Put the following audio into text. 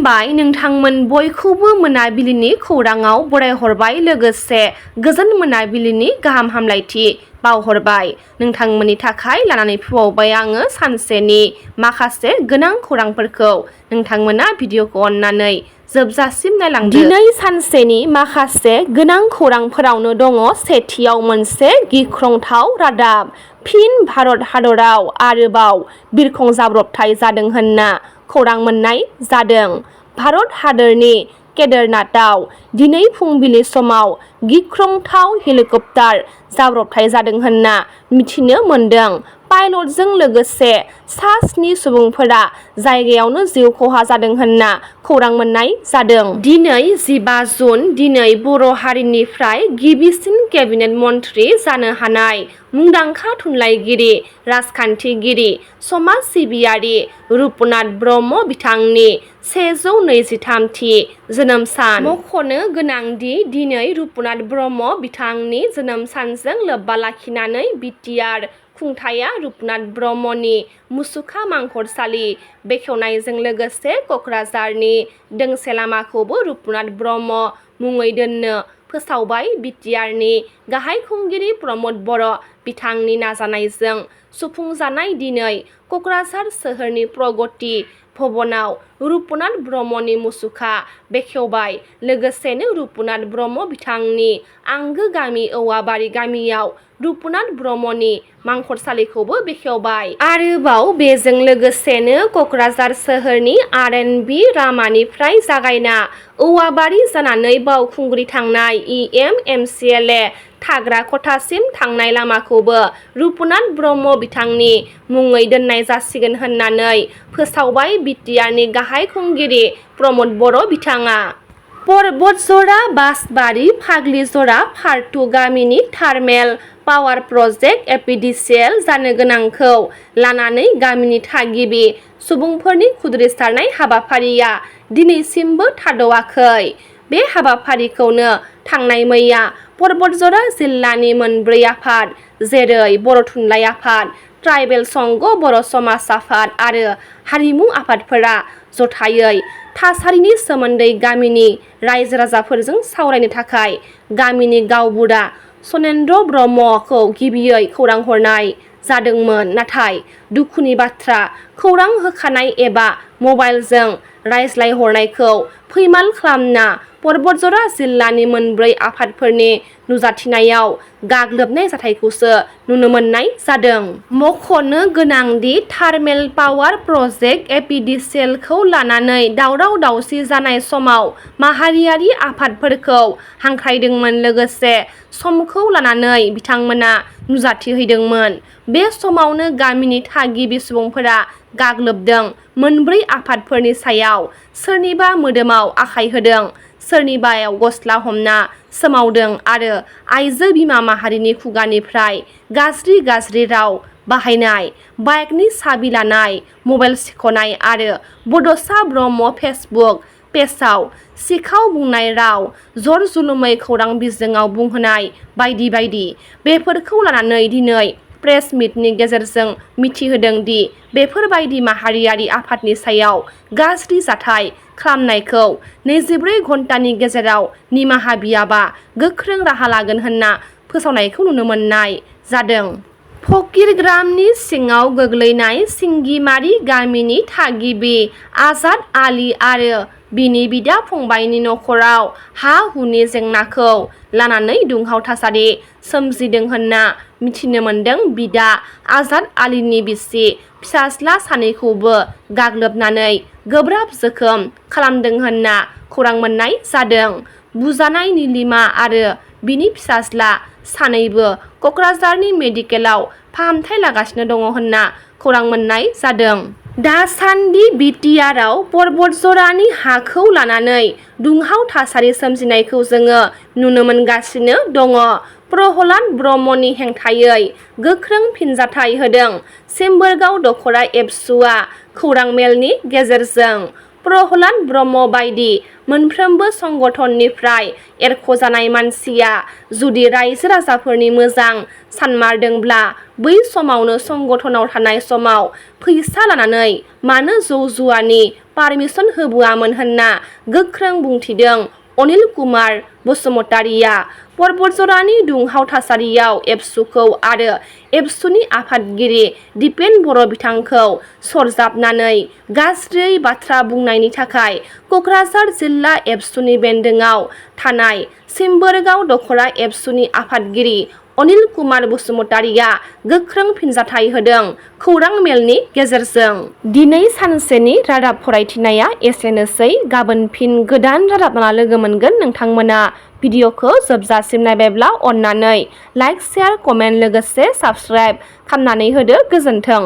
खुलुमबाय नोंथांमोन बयखौबो मोनाबिलिनि खौराङाव बरायहरबाय लोगोसे गोजोन मोनाबिलिनि गाहाम हामलायथि बावहरबाय नोंथांमोननि थाखाय लानानै फैबावबाय आङो सानसेनि माखासे गोनां खौरांफोरखौ नोंथांमोना भिडिअखौ अननानै जोबजासिम नायलांदो। दिनै सानसेनि माखासे गोनां खौरांफोरावनो दङ सेथियाव मोनसे गिख्रंथाव रादाब फिन भारत हादराव आरोबाव बिरखं जाब्रबथाय जादों होनना खौरां मोननाय जादों। भारत हादरनि केदारनाथआव दिनै फुंबिलि समाव गिख्रंथाव हेलिकप्टार जाब्रबथाय जादों होनना मिथिनो मोन्दों। पाइलटजों लोगोसे सा 7 सुबुंफोरा जायगायावनो जिउ खहा जादों होनना खौरां मोननाय जादों। दिनै 15 जुन दिनै बर' हारिनिफ्राय गिबिसिन केबिनेट मन्त्रि जानो हानाय मुंदांखा थुनलाइगिरि राजखान्थिगिरि समाज सिबियारि रुपनाथ ब्रह्म बिथांनि 123थि जोनोम सान। मख'नो गोनांदि दिनै रुपनाथ ब्रह्म बिथांनि जोनोम सानजों लोब्बा लाखिनानै बिटिआर खुंथाया रुपनाथ ब्रह्मनि मुसुखा मांखरसालि बेखेवनायजों लोगोसे क'क्राझारनि दोंसे लामाखौबो रुपनाथ ब्रह्म मुङै दोननो फोसावबाय। बिटिआरनि गाहाय खुंगिरि प्रमद बर' बिथांनि नाजानायजों सुफुंजानाय दिनै क'क्राझार सोहोरनि प्रगति भवनाव रुपनाथ ब्रह्मनि मुसुखा बेखेवबाय। लोगोसेनो रुपनाथ ब्रह्म बिथांनि आंगो गामि औवाबारि गामियाव रुपनाथ ब्रह्मनि मांखरसालिखौबो बेखेवबाय। आरोबाव बेजों लोगोसेनो क'क्राझार सोहोरनि आर.एन.बि. लामानिफ्राय जागायना औवाबारि जानानै बावखुंग्रि थांनाय EM/MCLA थाग्रा खथासिम थांनाय लामाखौबो रुपनाथ ब्रह्म बिथांनि मुङै दोननाय जासिगोन होननानै फोसावबाय बिटिआरनि गाहाय खुंगिरि प्रमद बर' बिथाङा। परबतजरा बासबारि फाग्लिजरा पार्ट 2 गामिनि थार्मेल पावार प्रजेक्ट APDCL जानो गोनांखौ लानानै गामिनि थागिबि सुबुंफोरनि खुद्रिसारनाय हाबाफारिया दिनैसिमबो थाद'आखै। बे हाबाफारिखौनो थांनाय मैया परबतजरा जिल्लानि मोनब्रै आफाद जेरै बर' थुनलाइ आफाद, ट्राइबेल संघ बर' समाज आफाद आरो हारिमु आफादफोरा जथायै थासारिनि सोमोन्दै गामिनि रायजो राजाफोरजों सावरायनो थाखाय गामिनि गावबुरा सनेन्द्र ब्रह्मखौ गिबियै खौरां हरनाय जादोंमोन। नाथाय दुखुनि बाथ्रा खौरां होखानाय एबा मबाइलजों रायज्लायहरनायखौ फैमाल खालामना परबतजरा जिल्लानि मोनब्रै आफादफोरनि नुजाथिनायाव गाग्लोबनाय जाथायखौसो नुनो मोननाय जादों। मख'नो गोनांदि थार्मेल पावार प्रजेक्ट APDCLखौ लानानै दावराव दावसि जानाय समाव माहारियारि आफादफोरखौ हांख्रायदोंमोन लोगोसे समखौ लानानै बिथांमोना नुजाथिहैदोंमोन। बे समावनो गामिनि थागिबि सुबुंफोरा गाग्लोबदों। मोनब्रै आफादफोरनि सायाव सोरनिबा मोदोमाव आखाइ होदों, सोरनिबायाव गस्ला हमना सोमावदों आरो आइजो बिमा माहारिनि खुगानिफ्राय गाज्रि राव बाहायनाय, बाइकनि साबि लानाय, मबाइल सिख'नाय आरो बड'सा ब्रह्म फेसबुक पेजआव सिखाव बुंनाय राव, जर जुलुमै खौरां बिजोङाव बुंहोनाय बायदि बायदि। बेफोरखौ लानानै दिनै प्रेस मिटनि गेजेरजों मिथिहोदों दि बेफोरबायदि माहारियारि आफादनि सायाव गाज्रि जाथाय खालामनायखौ 24 घन्टानि गेजेराव निमाहा बियाबा गोख्रों राहा लागोन होनना फोसावनायखौ नुनो मोननाय जादों। फकिरग्रामनि सिङाव गोग्लैनाय सिंगिमारि गामिनि थागिबि आजाद आली आरो बिनि बिदा फंबायनि नखराव हा-हुनि जेंनाखौ लानानै दुंहाव थासारि सोमजिदों होनना मिथिनो मोन्दों। बिदा आजाद आलीनि बिसि फिसाज्ला सानैखौबो गाग्लोबनानै गोब्राब जोखोम खालामदों होनना खौरां मोननाय जादों। बुजानाय निलिमा आरो बिनि फिसाज्ला सानैबो क'क्राझारनि मेडिकेलाव फाहामथाय लागासिनो दङ होनना खौरां मोननाय जादों। दासान्दि बिटिआरआव परबतजरानि हाखौ लानानै दुंहाव थासारि सोमजिनायखौ जोङो नुनो मोनगासिनो दङ। प्रहलाद ब्रह्मनि हेंथायै गोख्रों फिनजाथाय होदों सिम्बोरगाव दख'रा ABSUआ खौरां मेलनि गेजेरजों। प्रहलाद ब्रह्म बायदि मोनफ्रोमबो संगठननिफ्राय एरख'जानाय मानसिया जुदि रायजो राजाफोरनि मोजां सानमारदोंब्ला बै समावनो संगठनाव थानाय समाव फैसा लानानै मानो जौ जुवानि पारमिसन होबोआमोन होनना गोख्रों बुंथिदों अनिल कुमार बसुमतारिया। परबतजरानि दुंहाव थासारियाव एबसुखौ आरो एबसुनि आफादगिरि दिपेन बर' बिथांखौ सरजाबनानै गाज्रियै बाथ्रा बुंनायनि थाखाय क'क्राझार जिल्ला एबसुनि बेन्दोङाव थानाय सिम्बोरगाव दख'रा एबसुनि आफादगिरि अनिल कुमार बसुमतारिया गोख्रों फिनजाथाइ होदों खौरां मेलनि गेजेरजों। दिनै सानसेनि रादाब फरायथिनाया एसेनोसै। गाबोन फिन गोदान रादाब लाना लोगो मोनगोन। नोंथांमोना भिडिअखौ जोबजासिम नायबायब्ला अन्नानै लाइक, शेयार, कमेन्ट लोगोसे साबस्क्राइब खालामनानै होदो। गोजोन्थों।